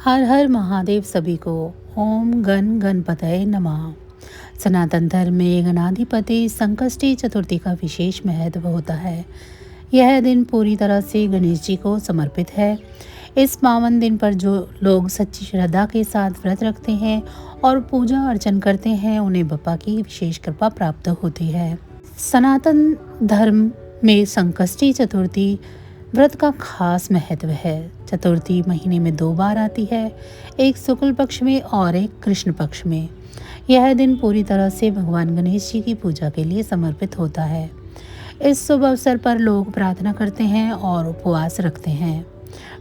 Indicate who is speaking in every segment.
Speaker 1: हर हर महादेव सभी को। ओम गण गणपतये नमः। सनातन धर्म में गणाधिपति संकष्टी चतुर्थी का विशेष महत्व होता है। यह दिन पूरी तरह से गणेश जी को समर्पित है। इस पावन दिन पर जो लोग सच्ची श्रद्धा के साथ व्रत रखते हैं और पूजा अर्चन करते हैं, उन्हें बप्पा की विशेष कृपा प्राप्त होती है। सनातन धर्म में संकष्टी चतुर्थी व्रत का खास महत्व है। चतुर्थी महीने में 2 बार आती है, एक शुक्ल पक्ष में और एक कृष्ण पक्ष में। यह दिन पूरी तरह से भगवान गणेश जी की पूजा के लिए समर्पित होता है। इस शुभ अवसर पर लोग प्रार्थना करते हैं और उपवास रखते हैं।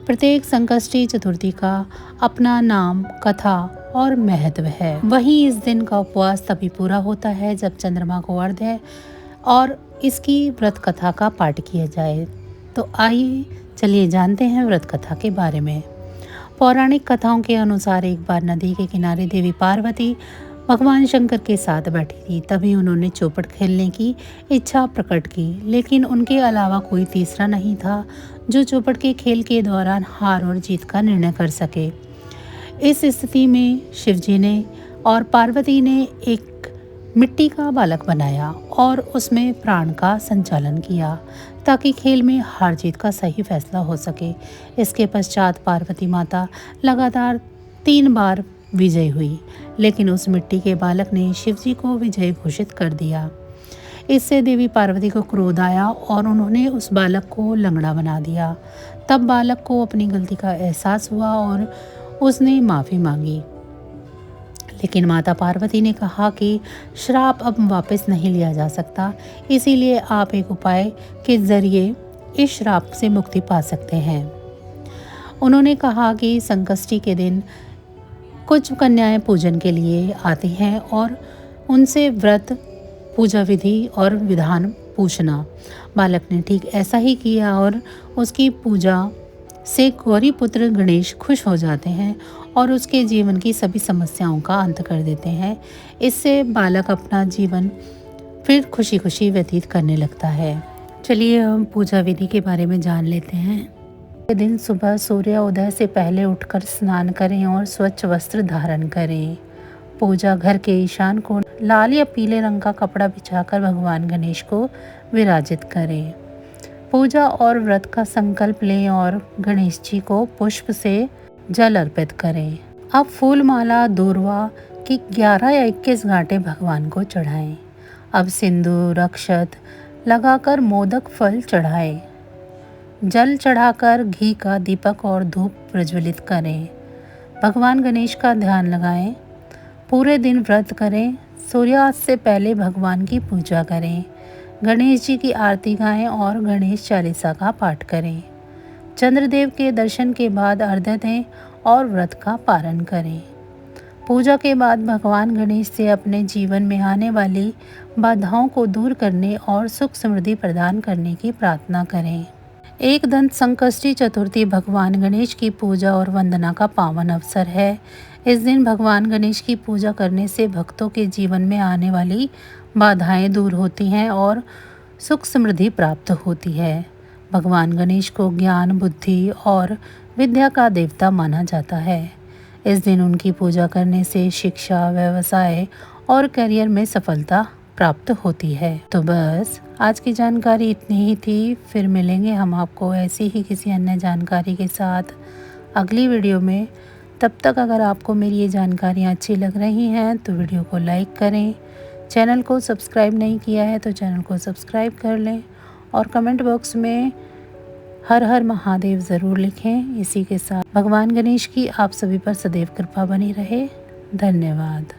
Speaker 1: प्रत्येक संकष्टी चतुर्थी का अपना नाम, कथा और महत्व है। वहीं इस दिन का उपवास तभी पूरा होता है जब चंद्रमा को अर्घ्य है और इसकी व्रत कथा का पाठ किया जाए। तो आइए चलिए जानते हैं व्रत कथा के बारे में। पौराणिक कथाओं के अनुसार एक बार नदी के किनारे देवी पार्वती भगवान शंकर के साथ बैठी थी। तभी उन्होंने चौपट खेलने की इच्छा प्रकट की, लेकिन उनके अलावा कोई तीसरा नहीं था जो चौपट के खेल के दौरान हार और जीत का निर्णय कर सके। इस स्थिति में शिवजी ने और पार्वती ने एक मिट्टी का बालक बनाया और उसमें प्राण का संचालन किया ताकि खेल में हार जीत का सही फैसला हो सके। इसके पश्चात पार्वती माता लगातार 3 बार विजयी हुई, लेकिन उस मिट्टी के बालक ने शिवजी को विजयी घोषित कर दिया। इससे देवी पार्वती को क्रोध आया और उन्होंने उस बालक को लंगड़ा बना दिया। तब बालक को अपनी गलती का एहसास हुआ और उसने माफ़ी मांगी, लेकिन माता पार्वती ने कहा कि श्राप अब वापस नहीं लिया जा सकता, इसीलिए आप एक उपाय के जरिए इस श्राप से मुक्ति पा सकते हैं। उन्होंने कहा कि संकष्टी के दिन कुछ कन्याएं पूजन के लिए आती हैं और उनसे व्रत, पूजा विधि और विधान पूछना। बालक ने ठीक ऐसा ही किया और उसकी पूजा से गौरी पुत्र गणेश खुश हो जाते हैं और उसके जीवन की सभी समस्याओं का अंत कर देते हैं। इससे बालक अपना जीवन फिर खुशी खुशी व्यतीत करने लगता है। चलिए हम पूजा विधि के बारे में जान लेते हैं। दिन सुबह सूर्योदय से पहले उठकर स्नान करें और स्वच्छ वस्त्र धारण करें। पूजा घर के ईशान कोण लाल या पीले रंग का कपड़ा बिछाकर भगवान गणेश को विराजित करें। पूजा और व्रत का संकल्प लें और गणेश जी को पुष्प से जल अर्पित करें। अब फूल माला दूर्वा की 11 या 21 गांठें भगवान को चढ़ाएं। अब सिंदूर अक्षत लगाकर मोदक फल चढ़ाएं। जल चढ़ाकर घी का दीपक और धूप प्रज्वलित करें। भगवान गणेश का ध्यान लगाएं। पूरे दिन व्रत करें। सूर्यास्त से पहले भगवान की पूजा करें। गणेश जी की आरती गाएं और गणेश चालीसा का पाठ करें। चंद्रदेव के दर्शन के बाद अर्घ्य दें और व्रत का पारण करें। पूजा के बाद भगवान गणेश से अपने जीवन में आने वाली बाधाओं को दूर करने और सुख समृद्धि प्रदान करने की प्रार्थना करें। एकदंत संकष्टी चतुर्थी भगवान गणेश की पूजा और वंदना का पावन अवसर है। इस दिन भगवान गणेश की पूजा करने से भक्तों के जीवन में आने वाली बाधाएं दूर होती हैं और सुख समृद्धि प्राप्त होती है। भगवान गणेश को ज्ञान, बुद्धि और विद्या का देवता माना जाता है। इस दिन उनकी पूजा करने से शिक्षा, व्यवसाय और करियर में सफलता प्राप्त होती है। तो बस आज की जानकारी इतनी ही थी। फिर मिलेंगे हम आपको ऐसी ही किसी अन्य जानकारी के साथ अगली वीडियो में। तब तक अगर आपको मेरी ये जानकारियाँ अच्छी लग रही हैं तो वीडियो को लाइक करें। चैनल को सब्सक्राइब नहीं किया है तो चैनल को सब्सक्राइब कर लें और कमेंट बॉक्स में हर हर महादेव ज़रूर लिखें। इसी के साथ भगवान गणेश की आप सभी पर सदैव कृपा बनी रहे। धन्यवाद।